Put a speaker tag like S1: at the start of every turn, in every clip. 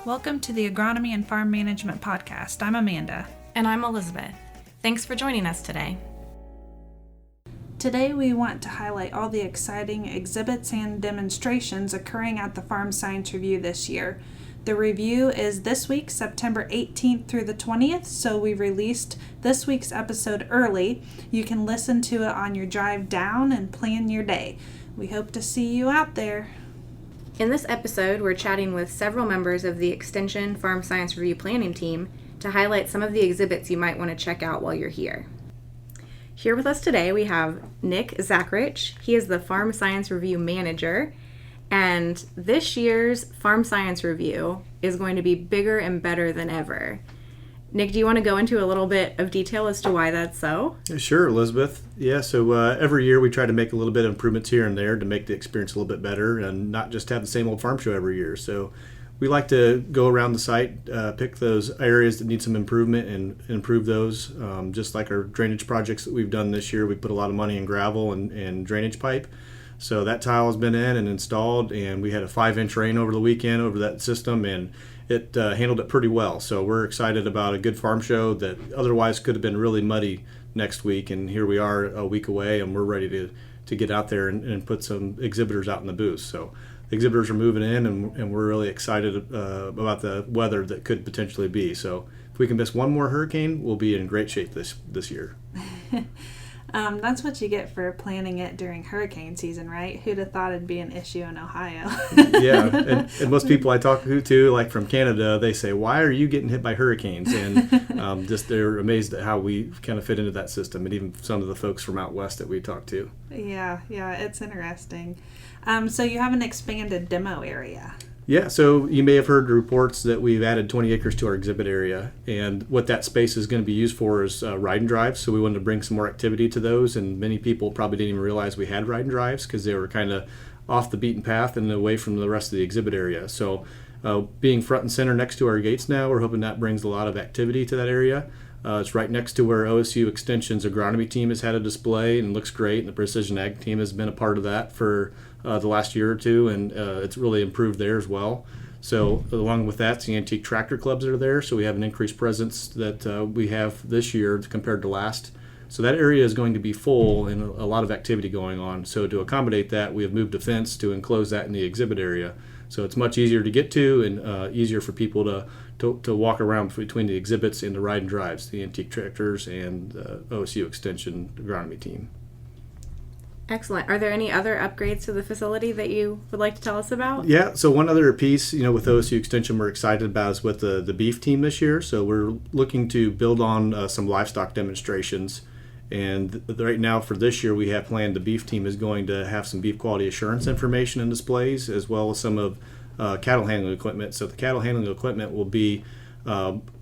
S1: Welcome to the Agronomy and Farm Management Podcast. I'm Amanda.
S2: And I'm Elizabeth. Thanks for joining us today.
S1: Today we want to highlight all the exciting exhibits and demonstrations occurring at the Farm Science Review this year. The review is this week, September 18th through the 20th, so we released this week's episode early. You can listen to it on your drive down and plan your day. We hope to see you out there.
S2: In this episode, we're chatting with several members of the Extension Farm Science Review planning team to highlight some of the exhibits you might want to check out while you're here. Here with us today, we have Nick Zachrich. He is the Farm Science Review manager, and this year's Farm Science Review is going to be bigger and better than ever. Nick, do you want to go into a little bit of detail as to why that's so?
S3: Sure, Elizabeth. Yeah, so every year we try to make a little bit of improvements here and there to make the experience a little bit better and not just have the same old farm show every year. So we like to go around the site, pick those areas that need some improvement and improve those. Just like our drainage projects that we've done this year, we put a lot of money in gravel and drainage pipe. So that tile has been in and installed, and we had a 5-inch rain over the weekend over that system, and it handled it pretty well. So we're excited about a good farm show that otherwise could have been really muddy next week, and here we are a week away, and we're ready to get out there and put some exhibitors out in the booth. So the exhibitors are moving in, and we're really excited about the weather that could potentially be. So if we can miss one more hurricane, we'll be in great shape this year.
S1: That's what you get for planning it during hurricane season, right? Who'd have thought it'd be an issue in Ohio?
S3: Yeah, and most people I talk to, like from Canada, they say, "Why are you getting hit by hurricanes?" And just they're amazed at how we kind of fit into that system, and even some of the folks from out west that we talk to.
S1: Yeah, it's interesting. So you have an expanded demo area.
S3: Yeah, so you may have heard reports that we've added 20 acres to our exhibit area, and what that space is going to be used for is ride and drives. So we wanted to bring some more activity to those, and many people probably didn't even realize we had ride and drives because they were kind of off the beaten path and away from the rest of the exhibit area. So being front and center next to our gates now, we're hoping that brings a lot of activity to that area. It's right next to where OSU Extension's Agronomy team has had a display and looks great, and the Precision Ag team has been a part of that for the last year or two, and it's really improved there as well. So along with that, the antique tractor clubs are there, so we have an increased presence that we have this year compared to last. So that area is going to be full and a lot of activity going on. So to accommodate that, we have moved a fence to enclose that in the exhibit area. So it's much easier to get to and easier for people to walk around between the exhibits and the ride and drives, the antique tractors and the OSU Extension Agronomy team.
S2: Excellent. Are there any other upgrades to the facility that you would like to tell us about?
S3: Yeah, so one other piece, with OSU Extension we're excited about is with the beef team this year. So we're looking to build on some livestock demonstrations. And right now for this year we have planned the beef team is going to have some beef quality assurance information and displays as well as some of cattle handling equipment. So the cattle handling equipment will be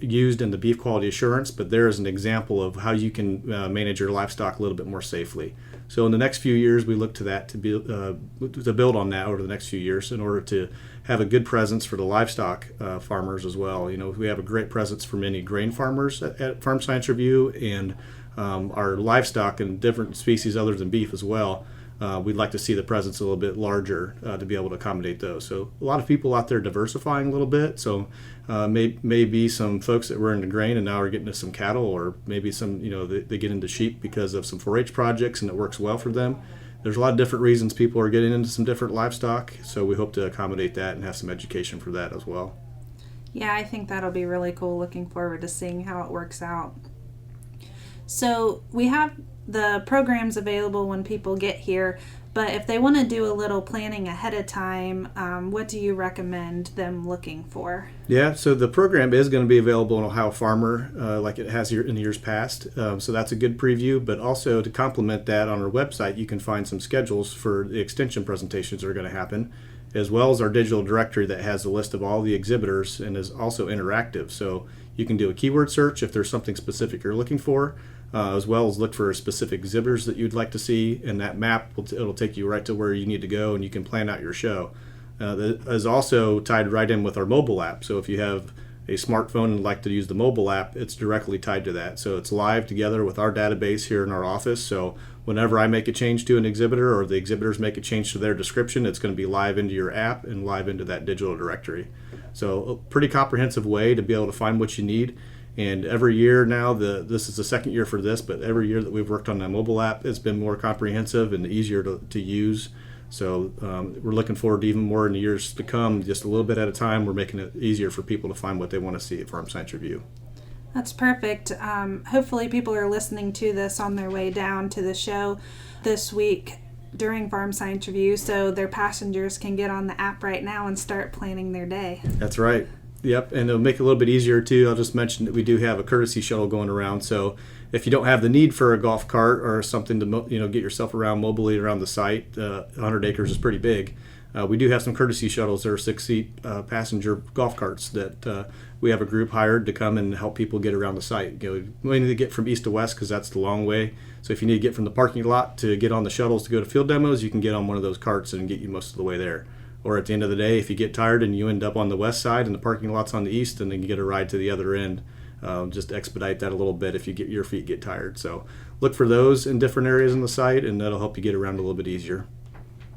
S3: used in the beef quality assurance, but there is an example of how you can manage your livestock a little bit more safely. So in the next few years, we look to that to build on that over the next few years in order to have a good presence for the livestock farmers as well. We have a great presence for many grain farmers at Farm Science Review, and our livestock and different species other than beef as well. We'd like to see the presence a little bit larger to be able to accommodate those. So a lot of people out there diversifying a little bit. So maybe some folks that were into grain and now are getting into some cattle, or maybe some, they get into sheep because of some 4-H projects and it works well for them. There's a lot of different reasons people are getting into some different livestock. So we hope to accommodate that and have some education for that as well.
S1: Yeah, I think that'll be really cool. Looking forward to seeing how it works out. So we have the programs available when people get here, but if they want to do a little planning ahead of time, what do you recommend them looking for?
S3: Yeah, so the program is going to be available in Ohio Farmer like it has in years past. So that's a good preview, but also to complement that on our website, you can find some schedules for the extension presentations that are going to happen, as well as our digital directory that has a list of all the exhibitors and is also interactive. So you can do a keyword search if there's something specific you're looking for, as well as look for specific exhibitors that you'd like to see, and that map it'll take you right to where you need to go, and you can plan out your show. That is also tied right in with our mobile app. So if you have a smartphone and like to use the mobile app, it's directly tied to that. So it's live together with our database here in our office. So whenever I make a change to an exhibitor or the exhibitors make a change to their description, it's going to be live into your app and live into that digital directory. So a pretty comprehensive way to be able to find what you need. And every year now, this is the second year for this, but every year that we've worked on that mobile app, it's been more comprehensive and easier to use. So we're looking forward to even more in the years to come, just a little bit at a time. We're making it easier for people to find what they want to see at Farm Science Review.
S1: That's perfect. Hopefully people are listening to this on their way down to the show this week during Farm Science Review, so their passengers can get on the app right now and start planning their day.
S3: That's right. Yep, and it'll make it a little bit easier too. I'll just mention that we do have a courtesy shuttle going around. So if you don't have the need for a golf cart or something to get yourself around mobily around the site, 100 acres is pretty big. We do have some courtesy shuttles. There are 6-seat passenger golf carts that we have a group hired to come and help people get around the site. We need to get from east to west because that's the long way. So if you need to get from the parking lot to get on the shuttles to go to field demos, you can get on one of those carts and get you most of the way there. Or at the end of the day, if you get tired and you end up on the west side and the parking lot's on the east, and then you get a ride to the other end. Just expedite that a little bit if your feet get tired. So look for those in different areas on the site, and that'll help you get around a little bit easier.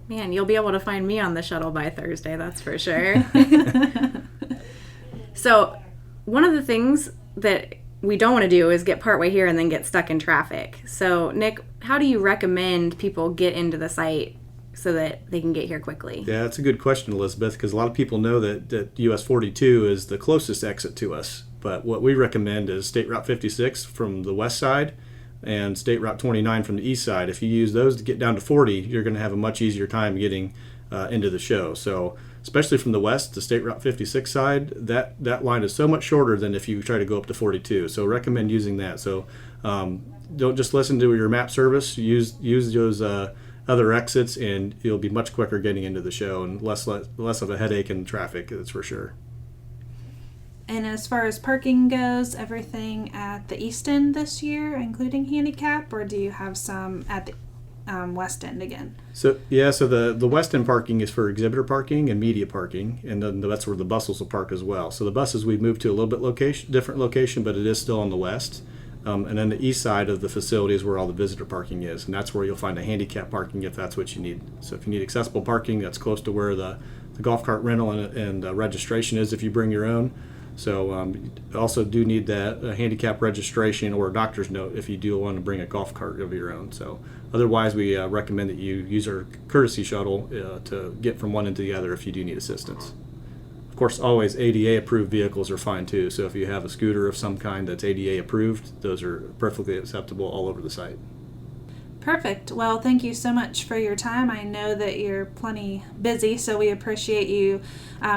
S2: Man, you'll be able to find me on the shuttle by Thursday, that's for sure. So one of the things that we don't want to do is get partway here and then get stuck in traffic. So Nick, how do you recommend people get into the site so that they can get here quickly?
S3: Yeah, that's a good question, Elizabeth, because a lot of people know that US 42 is the closest exit to us. But what we recommend is State Route 56 from the west side and State Route 29 from the east side. If you use those to get down to 40, you're going to have a much easier time getting into the show. So especially from the west, the State Route 56 side, that line is so much shorter than if you try to go up to 42. So recommend using that. So don't just listen to your map service. Use those other exits, and you'll be much quicker getting into the show and less of a headache in traffic, that's for sure.
S1: And as far as parking goes, everything at the east end this year, including handicap, or do you have some at the west end again?
S3: So the west end parking is for exhibitor parking and media parking, and then that's where the buses will park as well. So the buses we've moved to a little bit different location, but it is still on the west. And then the east side of the facility is where all the visitor parking is, and that's where you'll find a handicap parking if that's what you need. So if you need accessible parking, that's close to where the golf cart rental and registration is if you bring your own. So you also do need that handicap registration or a doctor's note if you do want to bring a golf cart of your own. So otherwise, we recommend that you use our courtesy shuttle to get from one end to the other if you do need assistance. Of course, always ADA approved vehicles are fine too. So if you have a scooter of some kind that's ADA approved, those are perfectly acceptable all over the site.
S1: Perfect. Well, thank you so much for your time. I know that you're plenty busy, so we appreciate you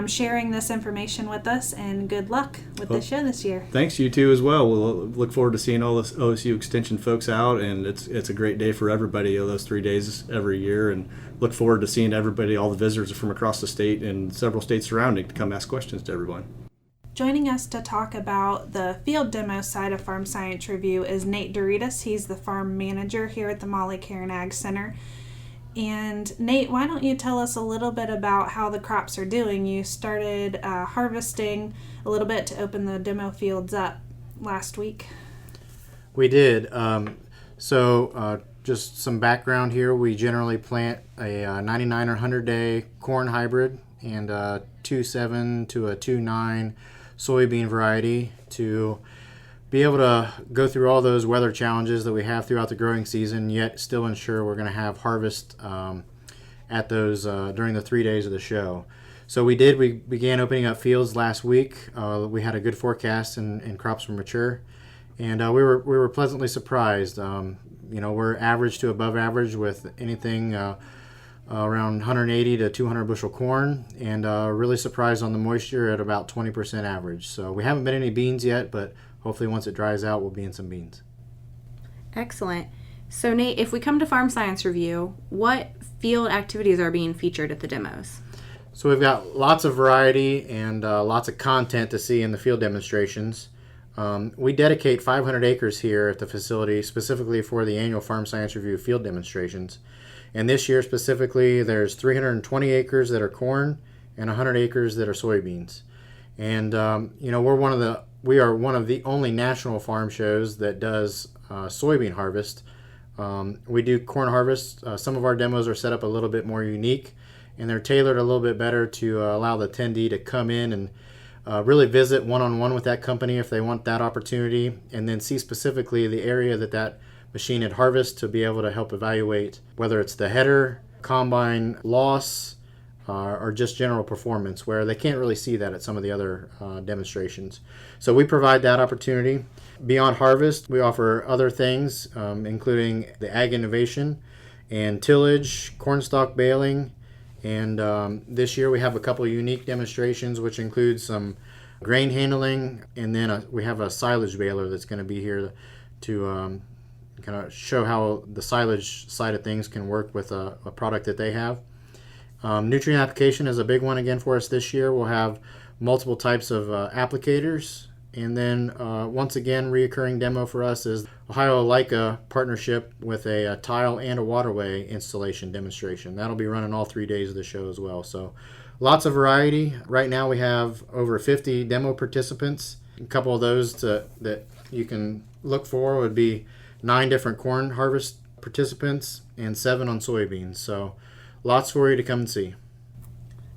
S1: sharing this information with us, and good luck with the show this year. Thanks,
S3: you too as well. We'll look forward to seeing all the OSU Extension folks out, and it's a great day for everybody, those 3 days every year, and look forward to seeing everybody, all the visitors from across the state and several states surrounding, to come ask questions to everyone.
S1: Joining us to talk about the field demo side of Farm Science Review is Nate Douridas. He's the farm manager here at the Molly Cairn Ag Center. And Nate, why don't you tell us a little bit about how the crops are doing? You started harvesting a little bit to open the demo fields up last week.
S4: We did. Just some background here. We generally plant a 99 or 100-day corn hybrid and a 2.7 to a 2.9 soybean variety to be able to go through all those weather challenges that we have throughout the growing season, yet still ensure we're going to have harvest at those during the 3 days of the show. So we began opening up fields last week. We had a good forecast and crops were mature, and we were pleasantly surprised. We're average to above average with anything around 180 to 200 bushel corn, and really surprised on the moisture at about 20% average. So we haven't been any beans yet, but hopefully once it dries out, we'll be in some beans.
S2: Excellent. So Nate, if we come to Farm Science Review, what field activities are being featured at the demos?
S4: So we've got lots of variety and lots of content to see in the field demonstrations. We dedicate 500 acres here at the facility specifically for the annual Farm Science Review field demonstrations. And this year specifically, there's 320 acres that are corn and 100 acres that are soybeans. And we are one of the only national farm shows that does soybean harvest We do corn harvest. Some of our demos are set up a little bit more unique, and they're tailored a little bit better to allow the attendee to come in and really visit one-on-one with that company if they want that opportunity, and then see specifically the area that machine had harvested to be able to help evaluate whether it's the header, combine loss, or just general performance, where they can't really see that at some of the other demonstrations. So we provide that opportunity. Beyond harvest, we offer other things, including the ag innovation and tillage, cornstalk baling, and this year we have a couple of unique demonstrations, which include some grain handling, and then we have a silage baler that's going to be here to kind of show how the silage side of things can work with a product that they have. Nutrient application is a big one again for us this year. We'll have multiple types of applicators. And then once again, reoccurring demo for us is Ohio Leica partnership with a tile and a waterway installation demonstration. That'll be running all 3 days of the show as well. So lots of variety. Right now we have over 50 demo participants. A couple of those that you can look for would be 9 different corn harvest participants and 7 on soybeans. So lots for you to come and see.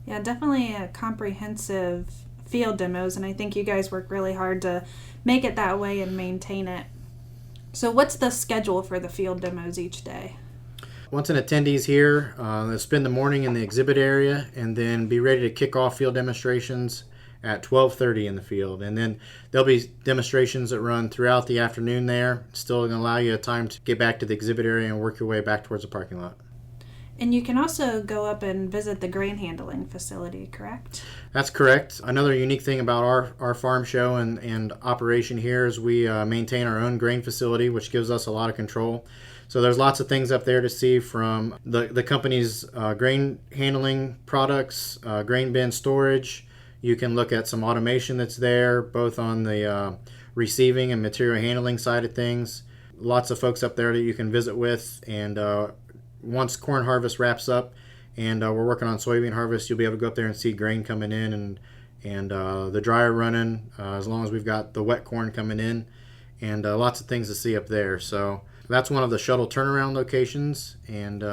S1: Yeah, definitely a comprehensive field demos, and I think you guys work really hard to make it that way and maintain it. So what's the schedule for the field demos each day?
S4: Once an attendee's here, they'll spend the morning in the exhibit area and then be ready to kick off field demonstrations at 12:30 in the field. And then there'll be demonstrations that run throughout the afternoon there, still going to allow you time to get back to the exhibit area and work your way back towards the parking lot.
S1: And you can also go up and visit the grain handling facility, correct?
S4: That's correct. Another unique thing about our farm show and operation here is we maintain our own grain facility, which gives us a lot of control. So there's lots of things up there to see, from the company's grain handling products, grain bin storage. You can look at some automation that's there, both on the receiving and material handling side of things. Lots of folks up there that you can visit with, and once corn harvest wraps up and we're working on soybean harvest, you'll be able to go up there and see grain coming in and the dryer running, as long as we've got the wet corn coming in, and lots of things to see up there. So that's one of the shuttle turnaround locations, and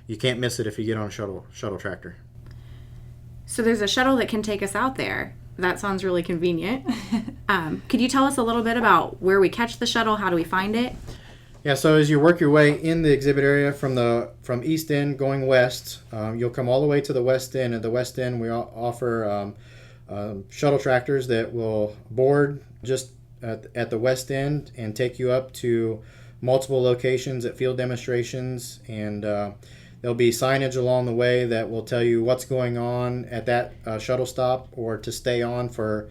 S4: you can't miss it if you get on a shuttle tractor.
S2: So there's a shuttle that can take us out there. That sounds really convenient. Could you tell us a little bit about where we catch the shuttle? How do we find it?
S4: Yeah, so as you work your way in the exhibit area from east end going west, you'll come all the way to the west end. At the west end, we offer shuttle tractors that will board just at the west end and take you up to multiple locations at field demonstrations, and there'll be signage along the way that will tell you what's going on at that shuttle stop, or to stay on for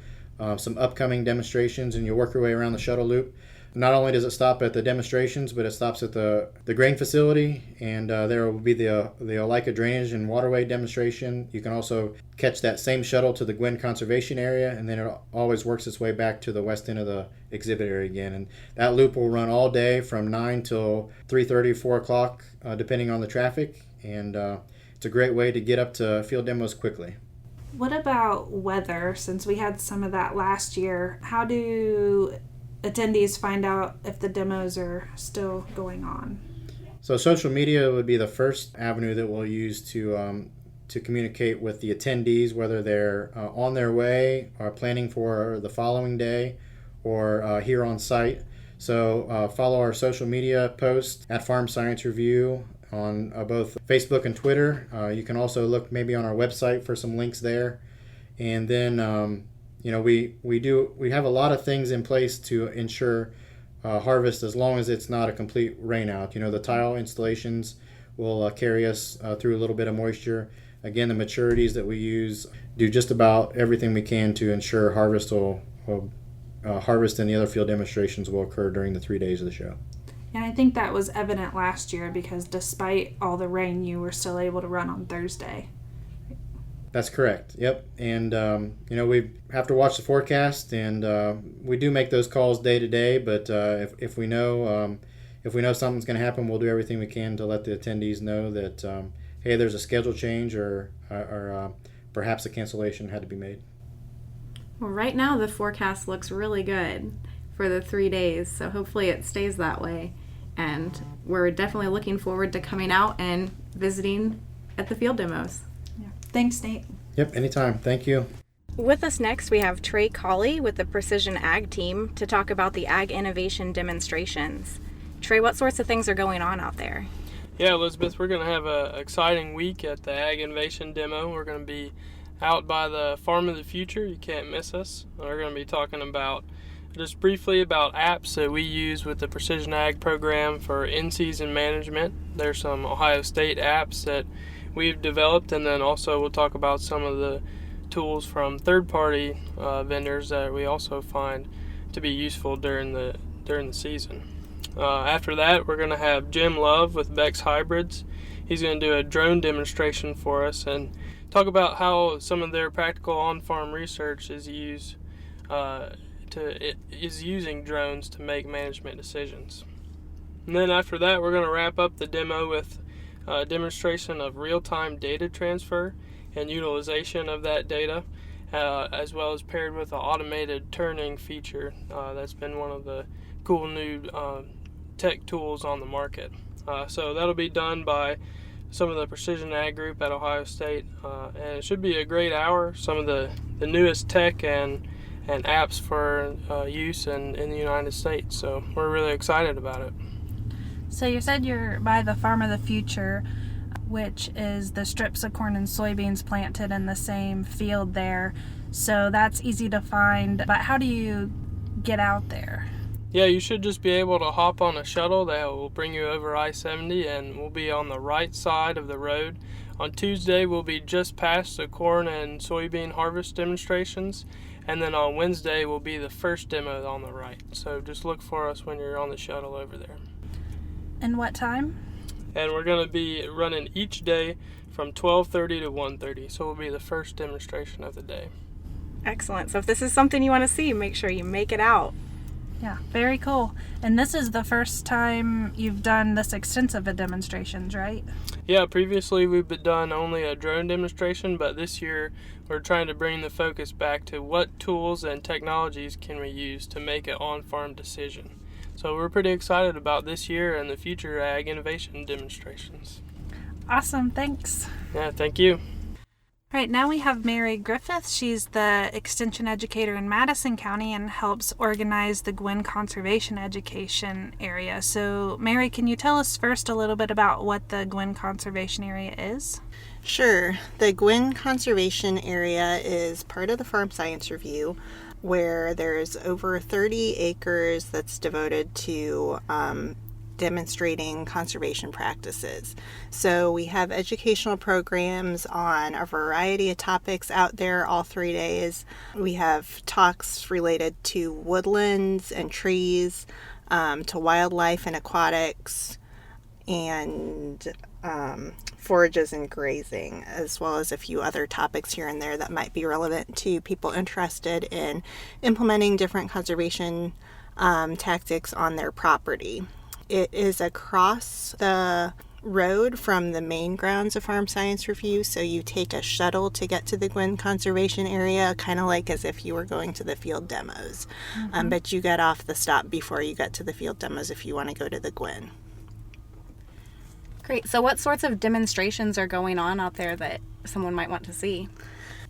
S4: some upcoming demonstrations, and you'll work your way around the shuttle loop. Not only does it stop at the demonstrations, but it stops at the grain facility, and there will be the Leica drainage and waterway demonstration. You can also catch that same shuttle to the Gwynne conservation area, and then it always works its way back to the west end of the exhibit area again. And that loop will run all day from 9 till 3:30, 4 o'clock, depending on the traffic, and it's a great way to get up to field demos quickly.
S1: What about weather? Since we had some of that last year, how do attendees find out if the demos are still going on?
S4: So social media would be the first avenue that we'll use to communicate with the attendees, whether they're on their way or planning for the following day, or here on site. So follow our social media posts at Farm Science Review on both Facebook and Twitter. You can also look maybe on our website for some links there. And then we have a lot of things in place to ensure harvest, as long as it's not a complete rain out. The tile installations will carry us through a little bit of moisture. Again, the maturities that we use do just about everything we can to ensure harvest harvest and the other field demonstrations will occur during the 3 days of the show.
S1: Yeah, I think that was evident last year, because despite all the rain, you were still able to run on Thursday.
S4: That's correct. Yep. And we have to watch the forecast, and we do make those calls day to day. But if we know something's going to happen, we'll do everything we can to let the attendees know that hey, there's a schedule change, or perhaps a cancellation had to be made.
S2: Well, right now the forecast looks really good for the 3 days, so hopefully it stays that way. And we're definitely looking forward to coming out and visiting at the field demos.
S1: Yeah. Thanks, Nate.
S4: Yep, anytime. Thank you.
S2: With us next, we have Trey Colley with the Precision Ag team to talk about the Ag Innovation demonstrations. Trey, what sorts of things are going on out there?
S5: Yeah, Elizabeth, we're going to have an exciting week at the Ag Innovation demo. We're going to be out by the Farm of the Future. You can't miss us. We're going to be talking about just briefly about apps that we use with the Precision Ag program for in-season management. There's some Ohio State apps that we've developed, and then also we'll talk about some of the tools from third-party vendors that we also find to be useful during the season. After that, we're going to have Jim Love with Beck's Hybrids. He's going to do a drone demonstration for us and talk about how some of their practical on-farm research is using drones to make management decisions. And then after that, we're going to wrap up the demo with a demonstration of real-time data transfer and utilization of that data, as well as paired with an automated turning feature that's been one of the cool new tech tools on the market. So that'll be done by some of the Precision Ag group at Ohio State, and it should be a great hour. Some of the newest tech and apps for use in the United States. So we're really excited about it.
S1: So you said you're by the Farm of the Future, which is the strips of corn and soybeans planted in the same field there. So that's easy to find, but how do you get out there?
S5: Yeah, you should just be able to hop on a shuttle that will bring you over I-70, and we'll be on the right side of the road. On Tuesday, we'll be just past the corn and soybean harvest demonstrations, and then on Wednesday will be the first demo on the right. So just look for us when you're on the shuttle over there.
S1: And what time?
S5: And we're going to be running each day from 12:30 to 1:30, so it'll be the first demonstration of the day.
S2: Excellent. So if this is something you want to see, make sure you make it out.
S1: Yeah, very cool. And this is the first time you've done this extensive of demonstrations, right?
S5: Yeah, previously we've done only a drone demonstration, but this year we're trying to bring the focus back to what tools and technologies can we use to make an on-farm decision. So we're pretty excited about this year and the future Ag Innovation demonstrations.
S1: Awesome, thanks.
S5: Yeah, thank you.
S1: All right, now we have Mary Griffith. She's the extension educator in Madison County and helps organize the Gwynne Conservation Education area. So, Mary, can you tell us first a little bit about what the Gwynne Conservation Area is?
S6: Sure. The Gwynne Conservation Area is part of the Farm Science Review, where there's over 30 acres that's devoted to demonstrating conservation practices. So we have educational programs on a variety of topics out there all 3 days. We have talks related to woodlands and trees, to wildlife and aquatics, and forages and grazing, as well as a few other topics here and there that might be relevant to people interested in implementing different conservation tactics on their property. It is across the road from the main grounds of Farm Science Review, so you take a shuttle to get to the Gwynne Conservation Area, kind of like as if you were going to the field demos. But you get off the stop before you get to the field demos if you want to go to the Gwynne.
S2: Great. So what sorts of demonstrations are going on out there that someone might want to see?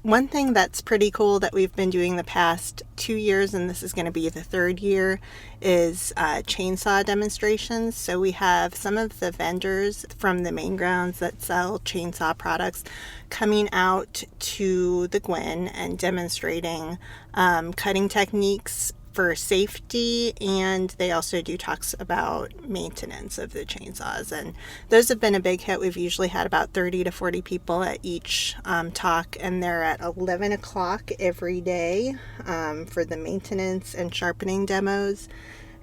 S6: One thing that's pretty cool that we've been doing the past 2 years, and this is going to be the third year, is chainsaw demonstrations. So we have some of the vendors from the main grounds that sell chainsaw products coming out to the Gwynne and demonstrating cutting techniques for safety, and they also do talks about maintenance of the chainsaws, and those have been a big hit. We've usually had about 30 to 40 people at each talk, and they're at 11 o'clock every day for the maintenance and sharpening demos,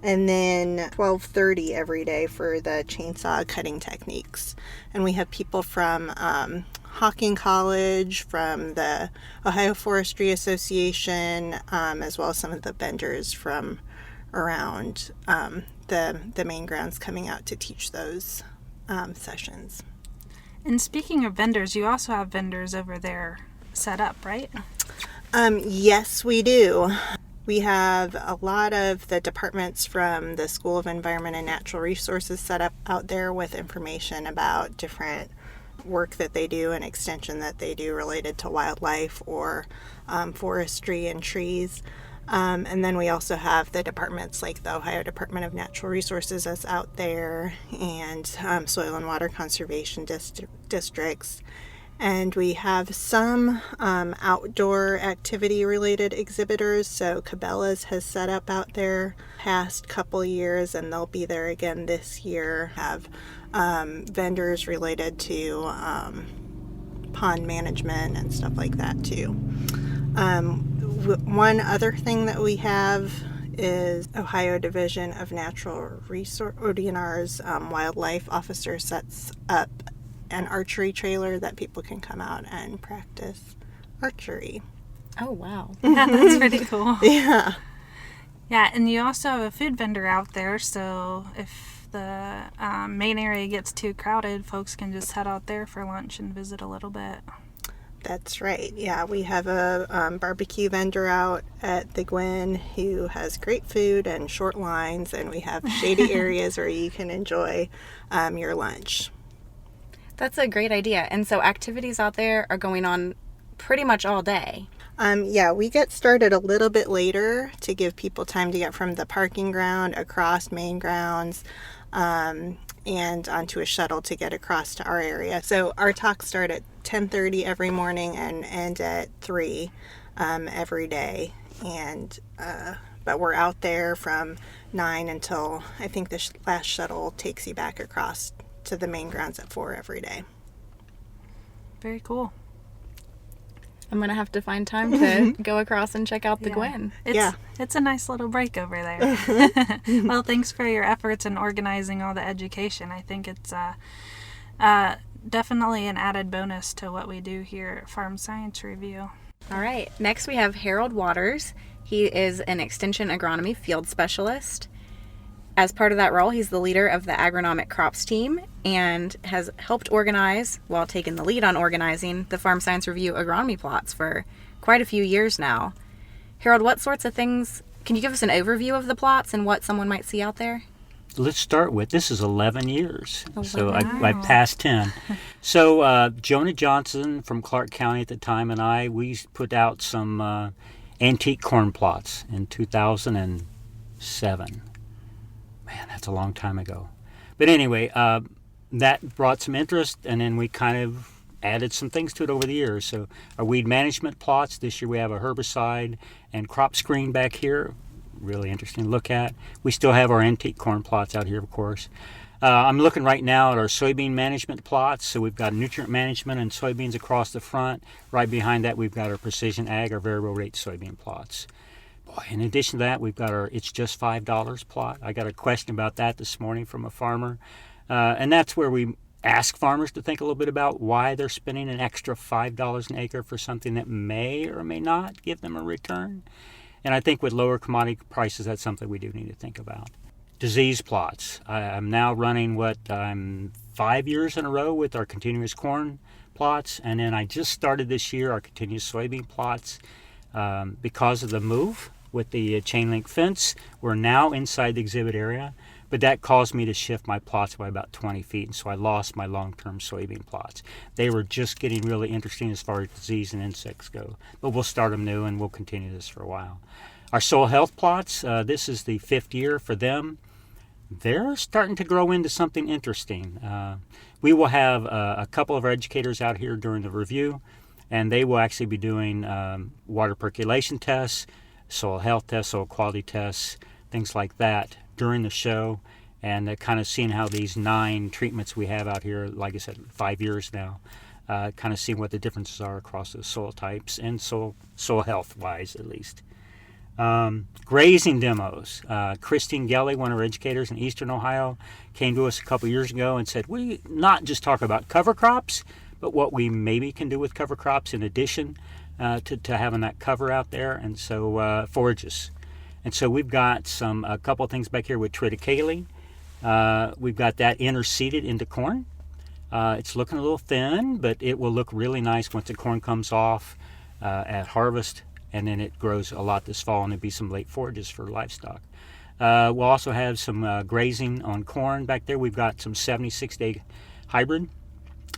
S6: and then 12:30 every day for the chainsaw cutting techniques. And we have people from Hawking College, from the Ohio Forestry Association, as well as some of the vendors from around the main grounds coming out to teach those sessions.
S1: And speaking of vendors, you also have vendors over there set up, right?
S6: Yes, we do. We have a lot of the departments from the School of Environment and Natural Resources set up out there with information about different work that they do and extension that they do related to wildlife or forestry and trees. And then we also have the departments like the Ohio Department of Natural Resources that's out there, and soil and water conservation districts. And we have some outdoor activity related exhibitors. So Cabela's has set up out there past couple years, and they'll be there again this year. Have vendors related to pond management and stuff like that too. One other thing that we have is Ohio Division of Natural Resource, ODNR's wildlife officer sets up an archery trailer that people can come out and practice archery.
S2: Oh, wow.
S1: Yeah, that's pretty cool.
S6: Yeah.
S1: Yeah, and you also have a food vendor out there, so if the main area gets too crowded, folks can just head out there for lunch and visit a little bit.
S6: That's right. Yeah, we have a barbecue vendor out at the Gwynne who has great food and short lines, and we have shady areas where you can enjoy your lunch.
S2: That's a great idea. And so activities out there are going on pretty much all day.
S6: Yeah, we get started a little bit later to give people time to get from the parking ground across main grounds and onto a shuttle to get across to our area. So our talks start at 10:30 every morning and end at 3 every day. And but we're out there from 9 until I think the last shuttle takes you back across to the main grounds at 4 every day.
S1: Very cool.
S2: I'm going to have to find time to go across and check out the Gwynne.
S1: It's a nice little break over there. Well, thanks for your efforts in organizing all the education. I think it's definitely an added bonus to what we do here at Farm Science Review.
S2: All right. Next, we have Harold Waters. He is an Extension Agronomy Field Specialist. As part of that role, he's the leader of the Agronomic Crops team and has helped organize, while taking the lead on organizing, the Farm Science Review Agronomy Plots for quite a few years now. Harold, what sorts of things, can you give us an overview of the plots and what someone might see out there?
S7: Let's start with, this is 11 years. So
S1: wow.
S7: I passed 10. So Jonah Johnson from Clark County at the time and we put out some antique corn plots in 2007. Man, that's a long time ago. But anyway, that brought some interest, and then we kind of added some things to it over the years. So our weed management plots, this year we have a herbicide and crop screen back here. Really interesting to look at. We still have our antique corn plots out here, of course. I'm looking right now at our soybean management plots. So we've got nutrient management and soybeans across the front. Right behind that, we've got our precision ag, our variable rate soybean plots. Boy, in addition to that, we've got our It's Just $5 plot. I got a question about that this morning from a farmer. And that's where we ask farmers to think a little bit about why they're spending an extra $5 an acre for something that may or may not give them a return. And I think with lower commodity prices, that's something we do need to think about. Disease plots. I'm now running 5 years in a row with our continuous corn plots. And then I just started this year our continuous soybean plots because of the move with the chain link fence. We're now inside the exhibit area, but that caused me to shift my plots by about 20 feet, and so I lost my long-term soybean plots. They were just getting really interesting as far as disease and insects go, but we'll start them new and we'll continue this for a while. Our soil health plots, this is the 5th year for them. They're starting to grow into something interesting. We will have a couple of our educators out here during the review, and they will actually be doing water percolation tests, soil health tests, soil quality tests, things like that during the show, and kind of seeing how these 9 treatments we have out here, like I said, 5 years now, kind of seeing what the differences are across the soil types and soil health-wise at least. Grazing demos. Christine Gelly, one of our educators in Eastern Ohio, came to us a couple years ago and said, we not just talk about cover crops, but what we maybe can do with cover crops in addition to having that cover out there, and so forages. And so we've got a couple of things back here with Trey Colley. We've got that interseeded into corn. It's looking a little thin, but it will look really nice once the corn comes off at harvest. and then it grows a lot this fall, and there'll be some late forages for livestock. We'll also have some grazing on corn back there. We've got some 76-day hybrid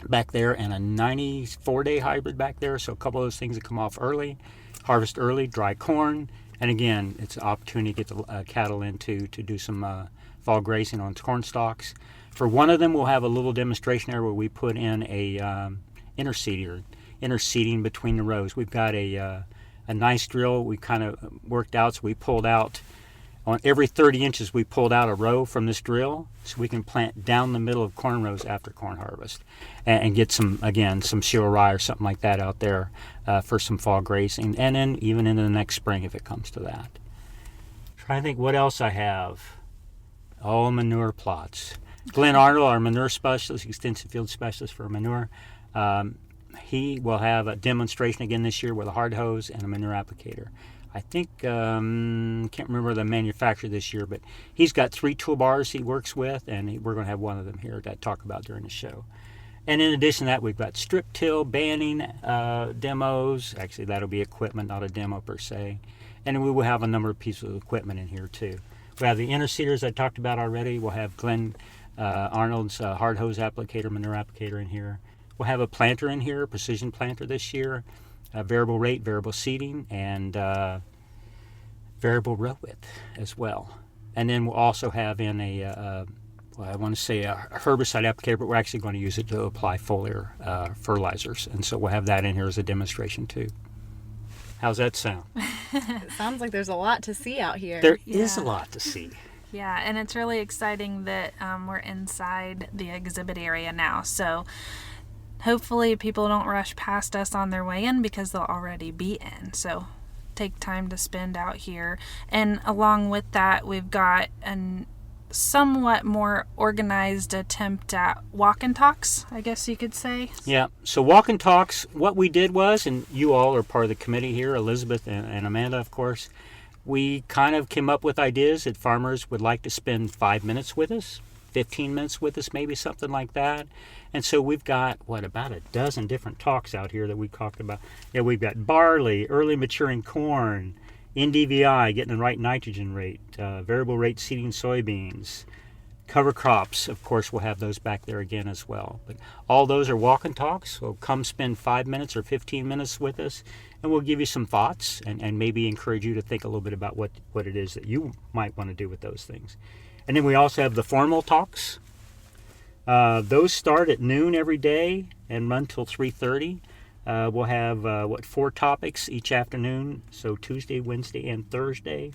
S7: back there and a 94-day hybrid back there. So a couple of those things that come off early, harvest early, dry corn. And again, it's an opportunity to get the cattle in to do some fall grazing on corn stalks. For one of them, we'll have a little demonstration area where we put in a interseeding between the rows. We've got a nice drill we kind of worked out, so we pulled out on every 30 inches we pulled out a row from this drill so we can plant down the middle of corn rows after corn harvest and get some shale rye or something like that out there for some fall grazing, and then even into the next spring if it comes to that. Trying to think what else I have. All manure plots. Glenn Arnold, our manure specialist, extensive field specialist for manure, he will have a demonstration again this year with a hard hose and a manure applicator. I think, can't remember the manufacturer this year, but he's got 3 toolbars he works with, and we're going to have one of them here to talk about during the show. And in addition to that, we've got strip till, banding demos. Actually, that'll be equipment, not a demo per se. And we will have a number of pieces of equipment in here too. We have the interseeders I talked about already. We'll have Glenn Arnold's hard hose applicator, manure applicator in here. We'll have a planter in here, precision planter this year. Variable rate, variable seeding, and variable row width as well. And then we'll also have in a herbicide applicator, but we're actually going to use it to apply foliar fertilizers. And so we'll have that in here as a demonstration too. How's that sound?
S2: It sounds like there's a lot to see out here.
S7: There is a lot to see.
S1: Yeah, and it's really exciting that we're inside the exhibit area now. So hopefully people don't rush past us on their way in because they'll already be in. So take time to spend out here. And along with that, we've got a somewhat more organized attempt at walk and talks, I guess you could say.
S7: Yeah, so walk and talks, what we did was, and you all are part of the committee here, Elizabeth and Amanda, of course, we kind of came up with ideas that farmers would like to spend 5 minutes with us, 15 minutes with us, maybe something like that. And so we've got, about a dozen different talks out here that we talked about. Yeah, we've got barley, early maturing corn, NDVI, getting the right nitrogen rate, variable rate seeding soybeans, cover crops. Of course, we'll have those back there again as well. But all those are walk and talks. So come spend 5 minutes or 15 minutes with us, and we'll give you some thoughts and maybe encourage you to think a little bit about what it is that you might want to do with those things. And then we also have the formal talks. Those start at noon every day and run till 3:30. We'll have 4 topics each afternoon, so Tuesday, Wednesday, and Thursday.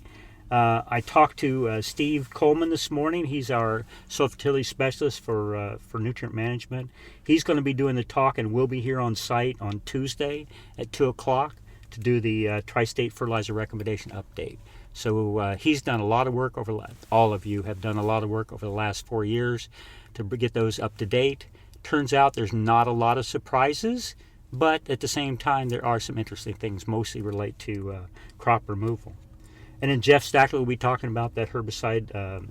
S7: I talked to Steve Coleman this morning. He's our soil fertility specialist for nutrient management. He's going to be doing the talk, and we'll be here on site on Tuesday at 2 o'clock to do the Tri-State Fertilizer Recommendation Update. So he's done a lot of work all of you have done a lot of work over the last 4 years to get those up to date. Turns out there's not a lot of surprises, but at the same time there are some interesting things, mostly relate to crop removal. And then Jeff Stackler will be talking about that herbicide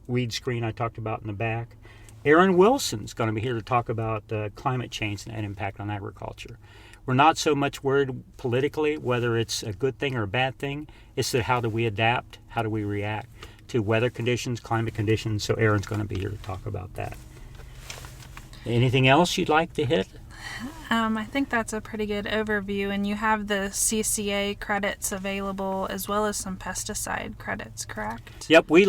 S7: weed screen I talked about in the back. Aaron Wilson's going to be here to talk about climate change and impact on agriculture. We're not so much worried politically whether it's a good thing or a bad thing. It's that how do we adapt, how do we react to weather conditions, climate conditions. So Aaron's going to be here to talk about that. Anything else you'd like to hit?
S1: I think that's a pretty good overview, and you have the CCA credits available as well as some pesticide credits, correct?
S7: Yep, we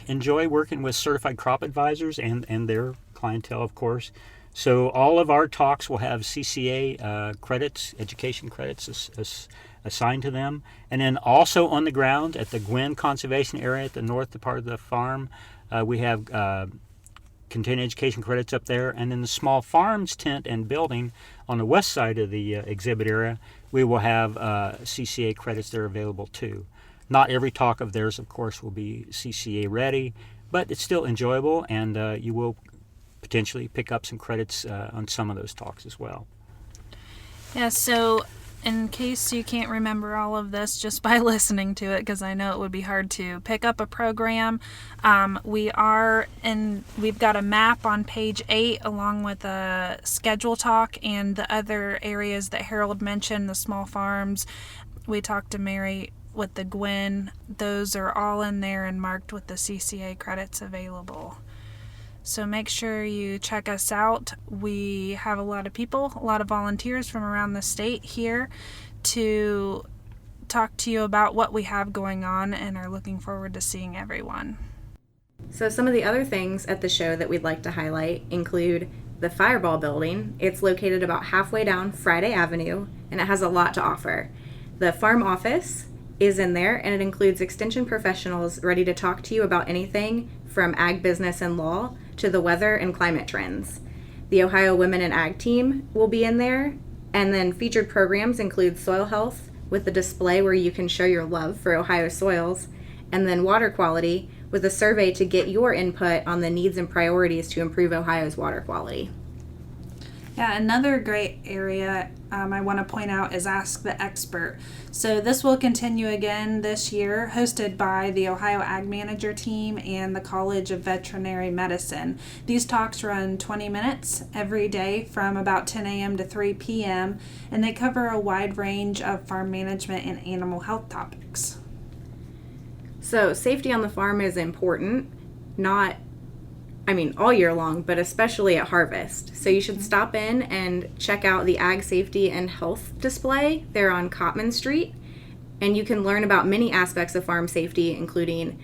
S7: enjoy working with certified crop advisors and their clientele, of course. So all of our talks will have CCA credits, education credits assigned to them. And then also on the ground at the Gwynne Conservation Area at the north part of the farm, we have continuing education credits up there. And in the small farms tent and building on the west side of the exhibit area, we will have CCA credits that are available too. Not every talk of theirs, of course, will be CCA ready, but it's still enjoyable, and you will potentially pick up some credits on some of those talks as well.
S1: Yeah, so in case you can't remember all of this just by listening to it, because I know it would be hard to pick up a program, we've got a map on page 8 along with a schedule talk and the other areas that Harold mentioned, the small farms, We talked to Mary with the Gwynne. Those are all in there and marked with the CCA credits available. So make sure you check us out. We have a lot of people, a lot of volunteers from around the state here to talk to you about what we have going on, and are looking forward to seeing everyone.
S2: So some of the other things at the show that we'd like to highlight include the Fireball Building. It's located about halfway down Friday Avenue, and it has a lot to offer. The farm office is in there, and it includes extension professionals ready to talk to you about anything from ag business and law to the weather and climate trends. The Ohio Women in Ag team will be in there, and then featured programs include soil health with a display where you can show your love for Ohio soils, and then water quality with a survey to get your input on the needs and priorities to improve Ohio's water quality.
S1: Yeah, another great area I want to point out is Ask the Expert. So this will continue again this year, hosted by the Ohio Ag Manager team and the College of Veterinary Medicine. These talks run 20 minutes every day from about 10 a.m. to 3 p.m., and they cover a wide range of farm management and animal health topics.
S2: So safety on the farm is important, all year long, but especially at harvest. So you should stop in and check out the Ag Safety and Health display there on Cottman Street. And you can learn about many aspects of farm safety, including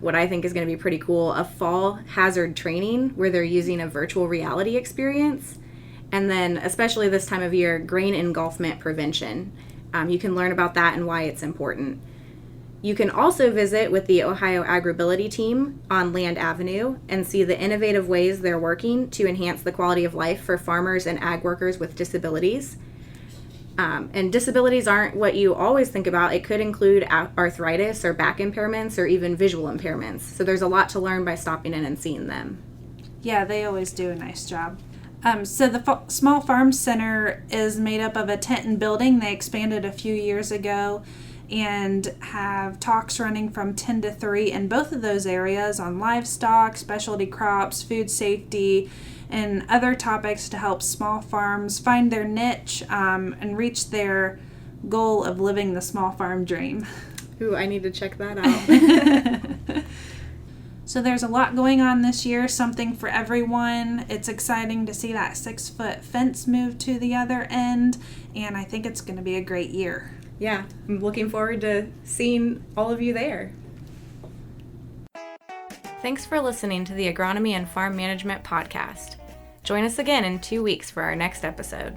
S2: what I think is going to be pretty cool, a fall hazard training where they're using a virtual reality experience. And then, especially this time of year, grain engulfment prevention. You can learn about that and why it's important. You can also visit with the Ohio Agribility team on Land Avenue and see the innovative ways they're working to enhance the quality of life for farmers and ag workers with disabilities. And disabilities aren't what you always think about. It could include arthritis or back impairments or even visual impairments. So there's a lot to learn by stopping in and seeing them.
S1: Yeah, they always do a nice job. So the Small Farm Center is made up of a tent and building. They expanded a few years ago and have talks running from 10 to 3 in both of those areas on livestock, specialty crops, food safety, and other topics to help small farms find their niche and reach their goal of living the small farm dream.
S2: Ooh, I need to check that out.
S1: So there's a lot going on this year, something for everyone. It's exciting to see that 6-foot fence move to the other end, and I think it's going to be a great year.
S2: Yeah, I'm looking forward to seeing all of you there. Thanks for listening to the Agronomy and Farm Management Podcast. Join us again in 2 weeks for our next episode.